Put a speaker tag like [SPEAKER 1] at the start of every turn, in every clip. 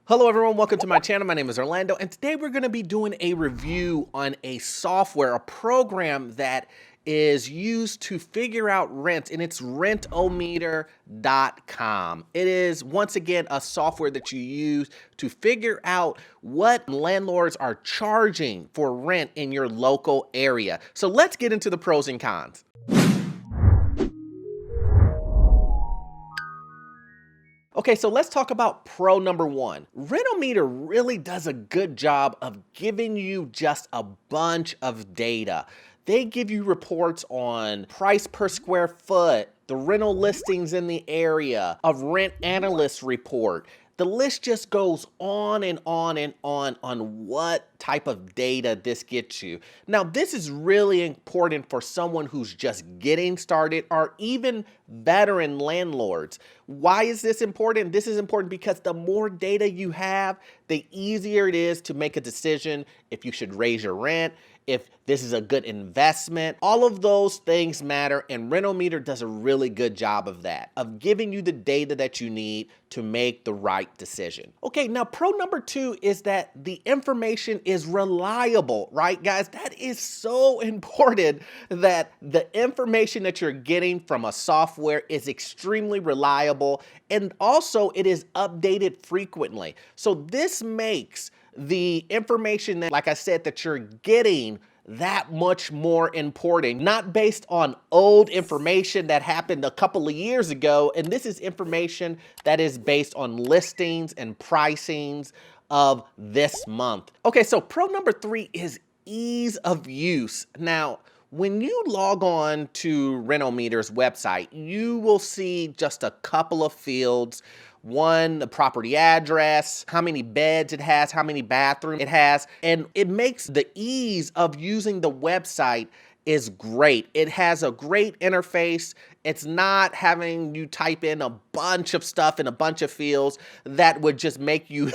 [SPEAKER 1] Hello everyone, welcome to my channel. My name is Orlando, and today we're going to be doing a review on a software, a program that is used to figure out rent, and it's rentometer.com. It is, once again, a software that you use to figure out what landlords are charging for rent in your local area. So let's get into the pros and cons. Okay, so let's talk about pro number one. Rentometer really does a good job of giving you just a bunch of data. They give you reports on price per square foot, the rental listings in the area, a rent analyst report. The list just goes on and on and on what type of data this gets you. Now, this is really important for someone who's just getting started or even veteran landlords. Why is this important? This is important because the more data you have, the easier it is to make a decision if you should raise your rent, if this is a good investment. All of those things matter, and Rentometer does a really good job of that, of giving you the data that you need to make the right decision. Okay, now pro number two is that the information is reliable, right, guys? That is so important, that the information that you're getting from a software is extremely reliable, and also it is updated frequently. So this makes the information that, like I said, that you're getting that much more important, not based on old information that happened a couple of years ago. And this is information that is based on listings and pricings of this month. Okay, so pro number three is ease of use. Now, when you log on to Rentometer's website, you will see just a couple of fields. One, the property address, how many beds it has, how many bathrooms it has, and it makes the ease of using the website is great. It has a great interface. It's not having you type in a bunch of stuff in a bunch of fields that would just make you,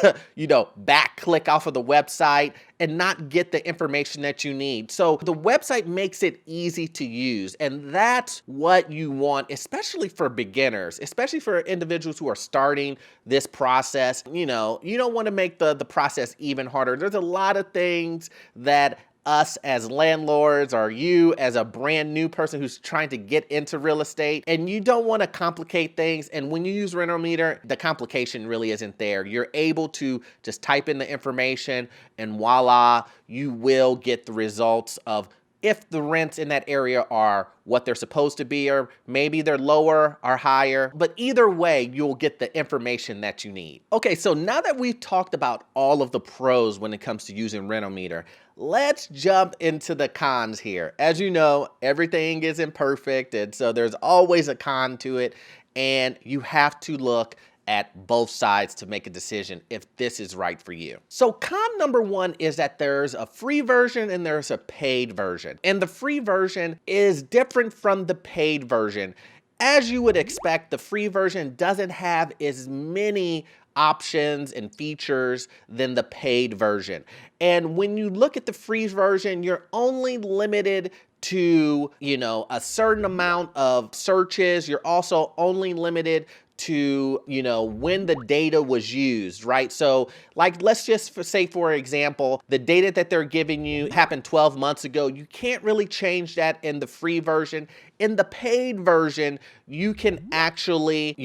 [SPEAKER 1] back click off of the website and not get the information that you need. So the website makes it easy to use, and that's what you want, especially for beginners, especially for individuals who are starting this process. You don't want to make the process even harder. There's a lot of things that us as landlords, or you as a brand new person who's trying to get into real estate, and you don't want to complicate things. And when you use Rentometer, the complication really isn't there. You're able to just type in the information and voila, you will get the results of if the rents in that area are what they're supposed to be, or maybe they're lower or higher. But either way, you'll get the information that you need. Okay, so now that we've talked about all of the pros when it comes to using Rentometer, let's jump into the cons here. As you know, everything is imperfect, and so there's always a con to it, and you have to look at both sides to make a decision if this is right for you. So con number one is that there's a free version and there's a paid version. And the free version is different from the paid version. As you would expect, the free version doesn't have as many options and features than the paid version. And when you look at the free version, you're only limited to, a certain amount of searches. You're also only limited to, when the data was used, right? So like, let's just say, for example, the data that they're giving you happened 12 months ago. You can't really change that in the free version. In the paid version, you can actually,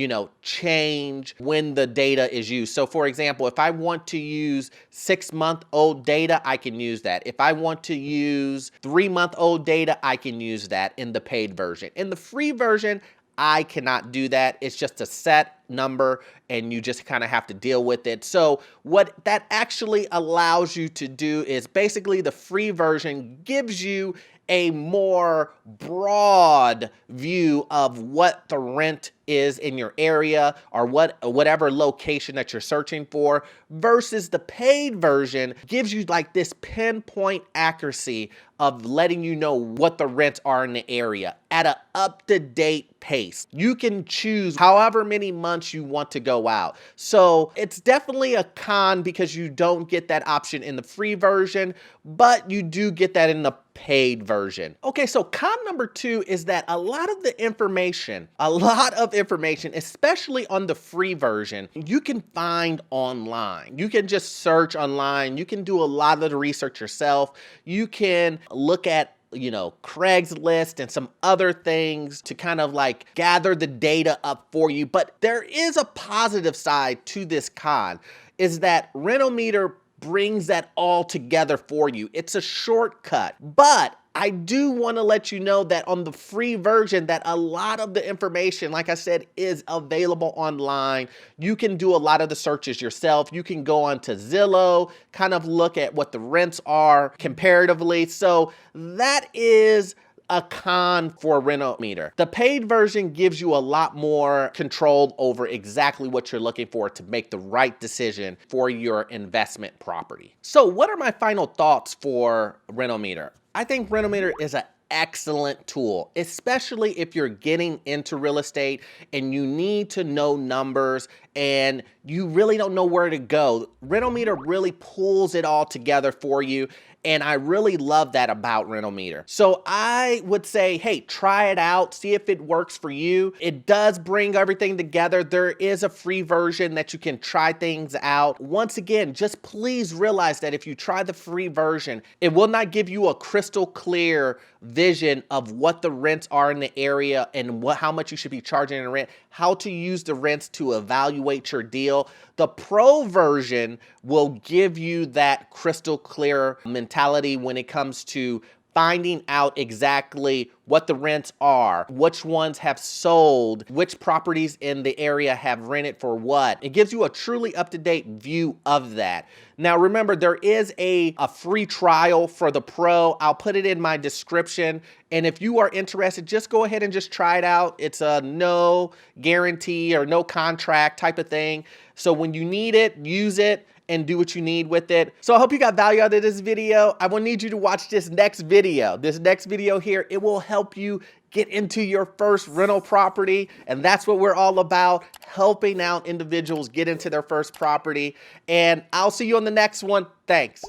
[SPEAKER 1] change when the data is used. So for example, if I want to use 6-month-old data, I can use that. If I want to use 3-month-old data, I can use that in the paid version. In the free version, I cannot do that. It's just a set number and you just kind of have to deal with it. So what that actually allows you to do is basically the free version gives you a more broad view of what the rent is in your area or whatever location that you're searching for, versus the paid version gives you like this pinpoint accuracy of letting you know what the rents are in the area at an up-to-date pace. You can choose however many months months you want to go out. So it's definitely a con because you don't get that option in the free version, but you do get that in the paid version. Okay, so con number 2 is that a lot of information, especially on the free version, you can find online. You can just search online. You can do a lot of the research yourself. You can look at Craigslist and some other things to kind of like gather the data up for you. But there is a positive side to this con, is that Rentometer brings that all together for you. It's a shortcut, but I do want to let you know that on the free version that a lot of the information, like I said, is available online. You can do a lot of the searches yourself. You can go onto Zillow, kind of look at what the rents are comparatively. So that is a con for Rentometer. The paid version gives you a lot more control over exactly what you're looking for to make the right decision for your investment property. So what are my final thoughts for Rentometer? I think Rentometer is an excellent tool, especially if you're getting into real estate and you need to know numbers and you really don't know where to go. Rentometer really pulls it all together for you. And I really love that about Rentometer. So I would say, hey, try it out, see if it works for you. It does bring everything together. There is a free version that you can try things out. Once again, just please realize that if you try the free version, it will not give you a crystal clear vision of what the rents are in the area and how much you should be charging in rent, how to use the rents to evaluate your deal. The pro version will give you that crystal clear mentality when it comes to finding out exactly what the rents are, which ones have sold, which properties in the area have rented for what. It gives you a truly up-to-date view of that. Now remember, there is a free trial for the pro. I'll put it in my description. And if you are interested, just go ahead and just try it out. It's a no guarantee or no contract type of thing. So when you need it, use it and do what you need with it. So I hope you got value out of this video. I will need you to watch this next video. This next video here, it will help you get into your first rental property. And that's what we're all about, helping out individuals get into their first property. And I'll see you on the next one. Thanks.